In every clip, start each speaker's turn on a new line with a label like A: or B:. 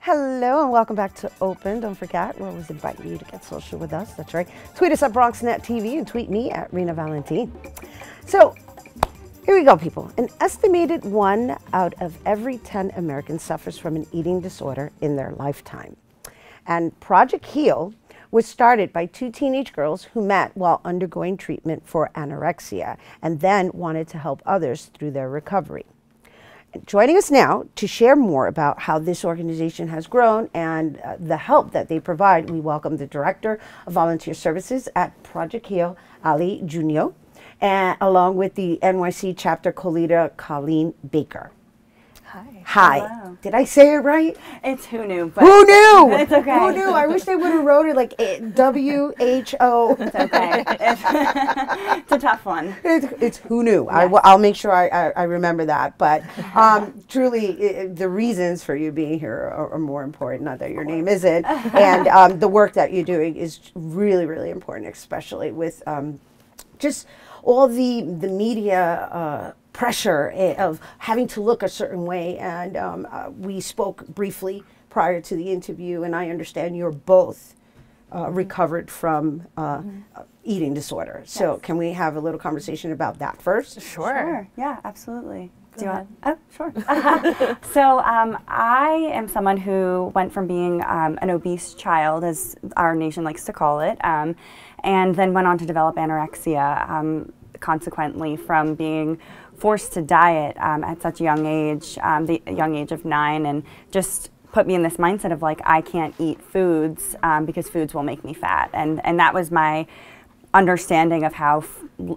A: Hello and welcome back to Open. Don't forget, we're always inviting you to get social with us. That's right. Tweet us at BronxNet TV and tweet me at Rhina Valentine. So here we go, people. An estimated 1 out of every 10 Americans suffers from an eating disorder in their lifetime. And Project HEAL was started by 2 teenage girls who met while undergoing treatment for anorexia and then wanted to help others through their recovery. Joining us now to share more about how this organization has grown and the help that they provide, we welcome the Director of Volunteer Services at Project HEAL, Ali Junio, and along with the NYC chapter co-leader, Colleen Baker.
B: Hi.
A: Hi.
B: Hello.
A: Did I say it right?
B: It's who knew. But
A: who knew?
B: It's okay.
A: Who knew? I wish they would have wrote it like W-H-O.
B: It's okay. It's a tough one.
A: It's who knew.
B: Yes.
A: I'll make sure I remember that. But truly, the reasons for you being here are more important, not that your name isn't. And the work that you're doing is really, really important, especially with just all the media pressure of having to look a certain way. And we spoke briefly prior to the interview, and I understand you're both recovered from eating disorder. Yes. So can we have a little conversation about that first?
B: Sure. Yeah, absolutely. Do you want? Oh, sure. So I am someone who went from being an obese child, as our nation likes to call it, and then went on to develop anorexia, consequently from being forced to diet at such a young age, the young age of 9, and just put me in this mindset of like, I can't eat foods because foods will make me fat. And that was my understanding of how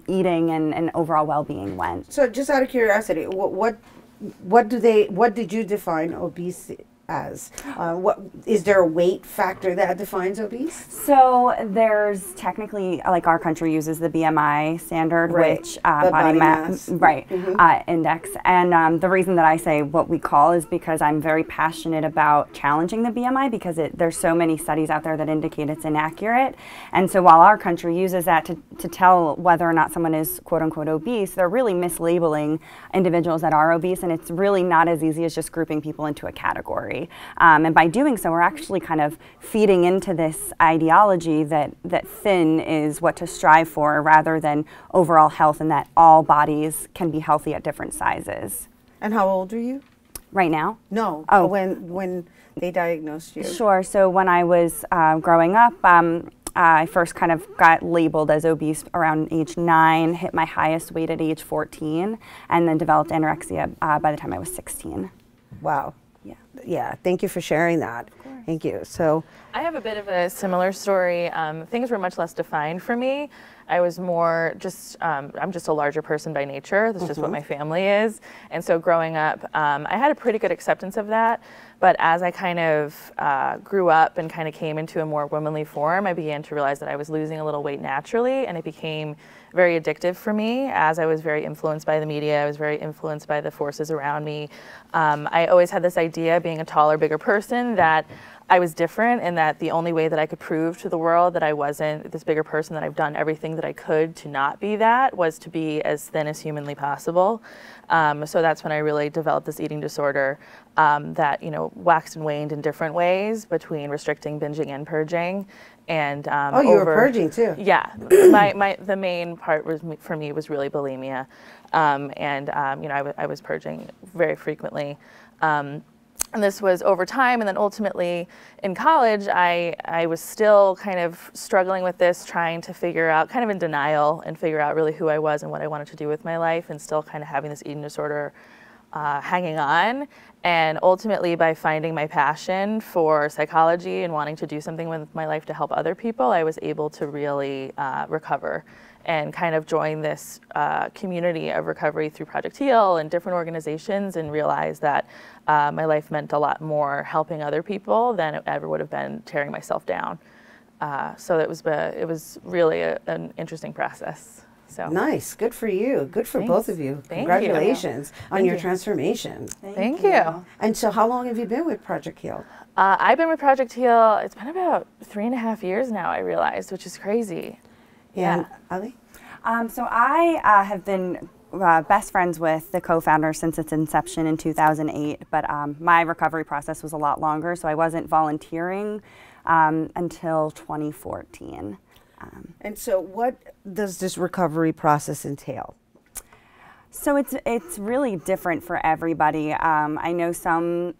B: eating and overall well-being went.
A: So just out of curiosity, what did you define obese as? What is there a weight factor that defines obese?
B: So there's technically, like our country uses the BMI standard,
A: right.
B: Which body mass right, index. And the reason that I say what we call is because I'm very passionate about challenging the BMI, because there's so many studies out there that indicate it's inaccurate. And so while our country uses that to tell whether or not someone is quote unquote obese, they're really mislabeling individuals that are obese, and it's really not as easy as just grouping people into a category. And by doing so, we're actually kind of feeding into this ideology that thin is what to strive for rather than overall health, and that all bodies can be healthy at different sizes.
A: And how old are you?
B: Right now?
A: No.
B: Oh.
A: When they diagnosed you?
B: Sure. So when I was growing up, I first kind of got labeled as obese around age 9, hit my highest weight at age 14, and then developed anorexia by the time I was 16.
A: Wow.
B: Yeah.
A: Yeah. Thank you for sharing that.
B: Of course.
A: Thank you. So
C: I have a bit of a similar story. Things were much less defined for me. I was more just, I'm just a larger person by nature. That's just what my family is. And so growing up, I had a pretty good acceptance of that. But as I kind of grew up and kind of came into a more womanly form, I began to realize that I was losing a little weight naturally, and it became very addictive for me as I was very influenced by the media. I was very influenced by the forces around me. I always had this idea, being a taller, bigger person, that I was different, and that the only way that I could prove to the world that I wasn't this bigger person, that I've done everything that I could to not be that, was to be as thin as humanly possible. So that's when I really developed this eating disorder that, you know, waxed and waned in different ways between restricting, binging, and purging. And
A: oh, you were purging too?
C: Yeah, the main part was for me was really bulimia, you know, I was purging very frequently. And this was over time, and then ultimately in college, I was still kind of struggling with this, trying to figure out, kind of in denial, and figure out really who I was and what I wanted to do with my life, and still kind of having this eating disorder hanging on. And ultimately, by finding my passion for psychology and wanting to do something with my life to help other people, I was able to really recover and kind of join this community of recovery through Project HEAL and different organizations, and realize that my life meant a lot more helping other people than it ever would have been tearing myself down. So it was really an interesting process. So
A: nice, good for you. Good for both of you.
C: Thank
A: Congratulations
C: you.
A: on your transformation.
C: Thank you.
A: And so how long have you been with Project HEAL?
C: I've been with Project HEAL, it's been about 3.5 years now, I realized, which is crazy.
A: And Ali?
B: So I have been best friends with the co-founder since its inception in 2008, but my recovery process was a lot longer, so I wasn't volunteering until 2014.
A: And so what does this recovery process entail?
B: So it's really different for everybody. I know some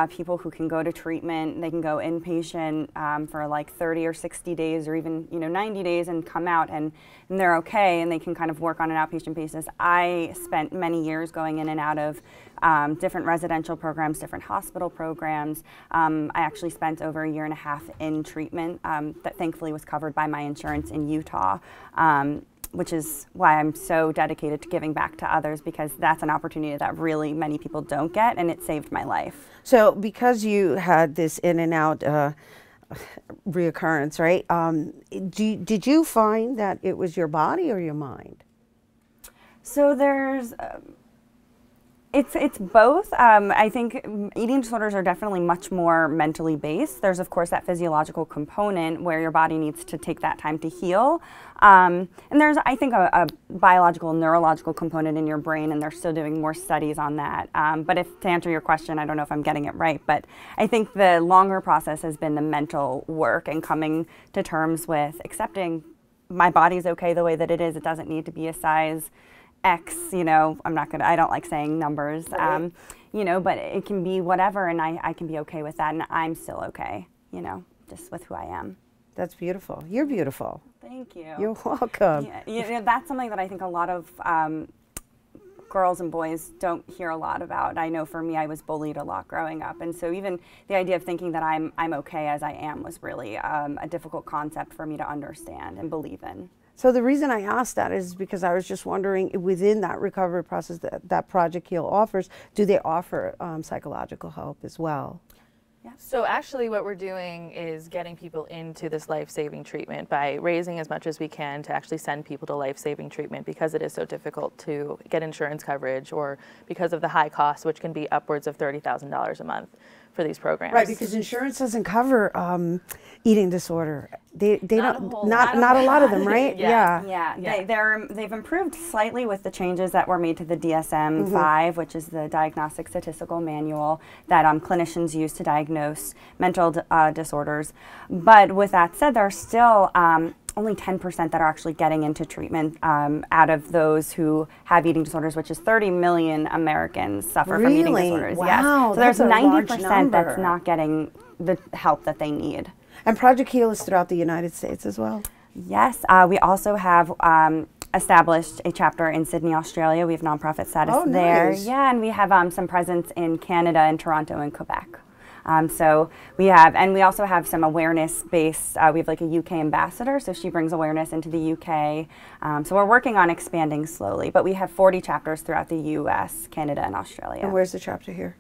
B: people who can go to treatment, they can go inpatient for like 30 or 60 days or even 90 days and come out and they're okay and they can kind of work on an outpatient basis. I spent many years going in and out of different residential programs, different hospital programs. I actually spent over 1.5 years in treatment that thankfully was covered by my insurance in Utah. Which is why I'm so dedicated to giving back to others, because that's an opportunity that really many people don't get, and it saved my life.
A: So because you had this in and out reoccurrence, right? Did you find that it was your body or your mind?
B: So there's It's both. I think eating disorders are definitely much more mentally based. There's, of course, that physiological component where your body needs to take that time to heal. And there's, I think, a biological, neurological component in your brain, and they're still doing more studies on that. But to answer your question, I don't know if I'm getting it right, but I think the longer process has been the mental work and coming to terms with accepting my body's okay the way that it is. It doesn't need to be a size X, I don't like saying numbers,
A: right.
B: But it can be whatever, and I can be okay with that, and I'm still okay, just with who I am.
A: That's beautiful. You're beautiful.
B: Thank you.
A: You're welcome.
B: Yeah, that's something that I think a lot of girls and boys don't hear a lot about. I know for me, I was bullied a lot growing up, and so even the idea of thinking that I'm okay as I am was really a difficult concept for me to understand and believe in.
A: So the reason I asked that is because I was just wondering, within that recovery process that Project Heal offers, do they offer psychological help as well?
C: Yeah. So actually what we're doing is getting people into this life-saving treatment by raising as much as we can to actually send people to life-saving treatment, because it is so difficult to get insurance coverage, or because of the high cost, which can be upwards of $30,000 a month for these programs.
A: Right, because insurance doesn't cover eating disorder. They don't. Not a lot of them, right?
B: Yeah. They've improved slightly with the changes that were made to the DSM-5, which is the Diagnostic Statistical Manual that clinicians use to diagnose mental disorders. But with that said, there are still only 10% that are actually getting into treatment out of those who have eating disorders, which is 30 million Americans suffer from eating disorders.
A: Wow,
B: yes. So there's
A: that's a
B: 90% that's not getting the help that they need.
A: And Project Heal is throughout the United States as well?
B: Yes. We also have established a chapter in Sydney, Australia. We have nonprofit status there.
A: Nice.
B: Yeah, and we have some presence in Canada and Toronto and Quebec. So we have, and we also have some awareness-based, we have like a UK ambassador, so she brings awareness into the UK. So we're working on expanding slowly, but we have 40 chapters throughout the US, Canada, and Australia.
A: And where's the chapter here?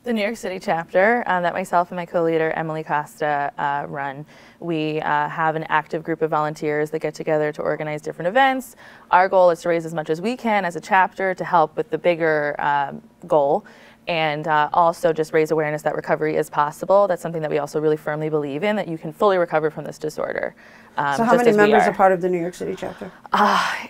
C: The New York City chapter that myself and my co-leader, Emily Costa, run. We have an active group of volunteers that get together to organize different events. Our goal is to raise as much as we can as a chapter to help with the bigger goal, and also just raise awareness that recovery is possible. That's something that we also really firmly believe in, that you can fully recover from this disorder.
A: So how many members are part of the New York City chapter?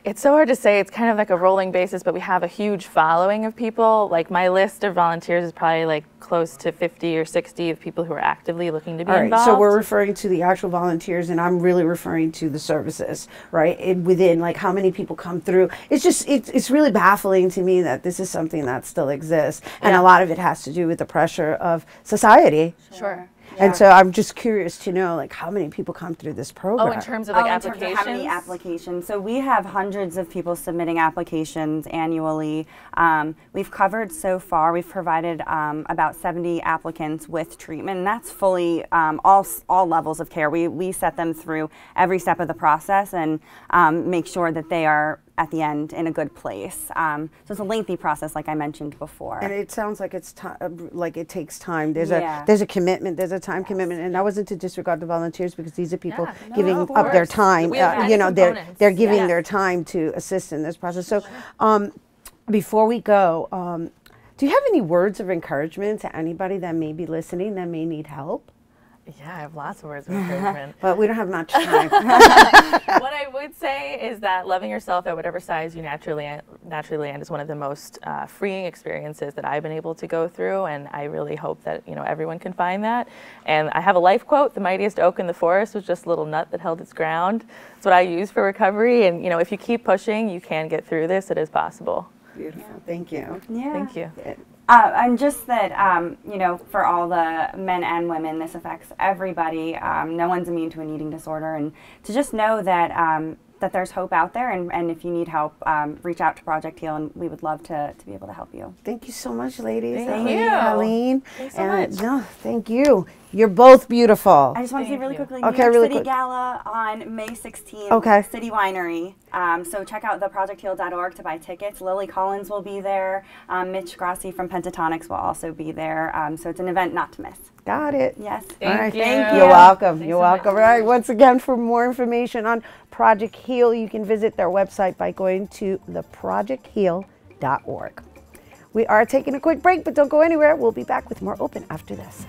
C: It's so hard to say. It's kind of like a rolling basis, but we have a huge following of people. Like, my list of volunteers is probably like close to 50 or 60 of people who are actively looking to be involved.
A: So we're referring to the actual volunteers, and I'm really referring to the services, right? Within, like, how many people come through. It's just, it's really baffling to me that this is something that still exists. And a lot of it has to do with the pressure of society.
C: Sure.
A: Yeah. And so I'm just curious to know, like, how many people come through this program?
C: Oh, in terms of like applications?
B: In terms of how many applications. So we have hundreds of people submitting applications annually. We've covered so far, we've provided about 70 applicants with treatment, and that's fully all levels of care. We set them through every step of the process and make sure that they are at the end in a good place. So it's a lengthy process, like I mentioned before.
A: And it sounds like like it takes time. There's a commitment. There's a time commitment, and that wasn't to disregard the volunteers, because these are people giving up their time. They're giving their time to assist in this process. So, before we go, do you have any words of encouragement to anybody that may be listening that may need help?
C: Yeah, I have lots of words of encouragement.
A: But we don't have much time.
C: What I would say is that loving yourself at whatever size you naturally land is one of the most freeing experiences that I've been able to go through, and I really hope that everyone can find that. And I have a life quote: "The mightiest oak in the forest was just a little nut that held its ground." That's what I use for recovery, and if you keep pushing, you can get through this. It is possible.
A: Beautiful. Thank you.
B: Yeah.
C: Thank you.
B: And just that, for all the men and women, this affects everybody. No one's immune to an eating disorder, and to just know that that there's hope out there, and if you need help, reach out to Project Heal, and we would love to be able to help you.
A: Thank you so much, ladies.
C: Thank you.
A: Colleen.
C: Thanks so much.
A: No, thank you. You're both beautiful.
B: I just want to say really
C: Thank you.
B: quickly,
A: Okay,
B: New York
A: really
B: City
A: quick.
B: Gala on May 16th,
A: Okay.
B: City Winery. So check out theprojectheal.org to buy tickets. Lily Collins will be there. Mitch Grassi from Pentatonics will also be there. So it's an event not to miss.
A: Got it.
B: Yes.
C: Thank you.
B: Thank you.
A: You're welcome.
C: Thanks
A: You're
C: so much.
A: welcome. All right. Once again, for more information on Project Heal, you can visit their website by going to theprojectheal.org. We are taking a quick break, but don't go anywhere. We'll be back with more Open after this.